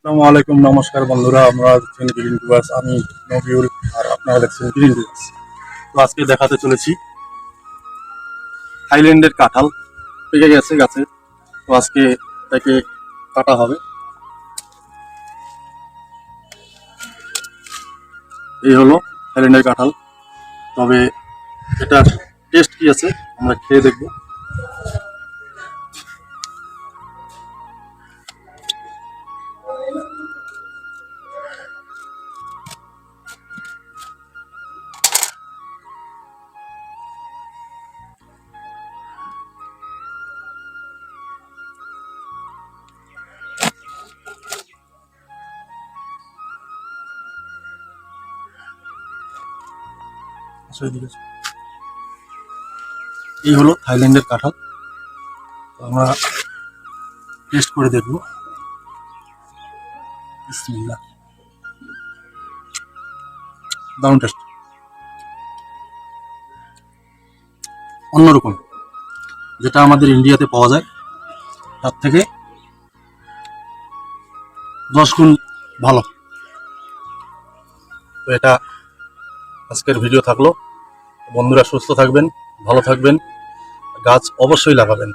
আসসালামু আলাইকুম, নমস্কার বন্ধুরা। আমরা দেখছেন গ্রিন টুয়ার্স, আমি নবিউল, আর আপনারা দেখছেন গ্রিন টুয়ার্স। তো আজকে দেখাতে চলেছি থাইল্যান্ডের কাঁঠাল পেকে গেছে গাছে। তো আজকে তাকে কাটা হবে। এই হলো থাইল্যান্ডের কাঁঠাল। তবে এটার টেস্ট কি আছে আমরা খেয়ে দেখব। এই হলো থাইল্যান্ডের কাঁঠাল। তো আমরা টেস্ট করে দেখব। বিসমিল্লাহ। দারুণ টেস্ট, অন্যরকম। যেটা আমাদের ইন্ডিয়াতে পাওয়া যায় তার থেকে 10 গুণ ভালো। তো এটা আজকের ভিডিও থাকলো। বন্ধুরা সুস্থ থাকবেন, ভালো থাকবেন, গাছ অবশ্যই লাগাবেন।